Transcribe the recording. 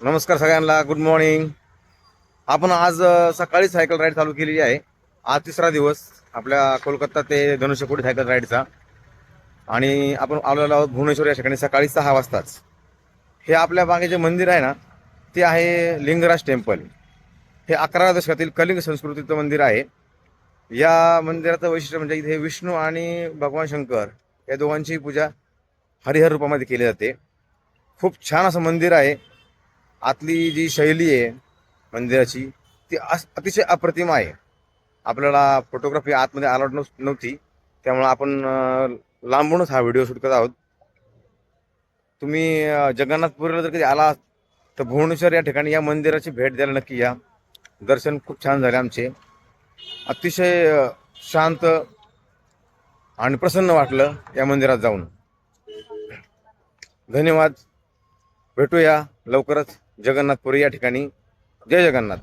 नमस्कार सगळ्यांना, good morning. आपण आज सकाळी सायकल राईड चालू केलेली आहे. आज तिसरा दिवस आपल्या कोलकाता ते धनुष्यकोडी सायकल राईडचा. आणि आपण आलेलो आहोत भुवनेश्वर या ठिकाणी सकाळी 6 वाजताच. हे आपल्या मागे जे मंदिर आहे ना, ते आहे लिंगराज टेम्पल. हे 11व्या दशकातील कलिंग संस्कृतीचं मंदिर आहे. या मंदिराचं वैशिष्ट्य म्हणजे इथे विष्णू आणि भगवान शंकर या दोघांची पूजा हरिहर रूपामध्ये केली जाते. खूप छान असं मंदिर आहे. आतली जी शैली आहे मंदिराची ती अतिशय अप्रतिम आहे. आपल्याला फोटोग्राफी आतमध्ये अलाउड नव्हती, त्यामुळे आपण लांबूनच हा व्हिडिओ शूट करत आहोत. तुम्ही जगन्नाथपुरीला जर कधी आला तर भुवनेश्वर या ठिकाणी या मंदिराची भेट द्यायला नक्की या. दर्शन खूप छान झाले आमचे. अतिशय शांत आणि प्रसन्न वाटलं या मंदिरात जाऊन. धन्यवाद. भेटूया लवकरच जगन्नाथपुरी या ठिकाणी. जय जगन्नाथ.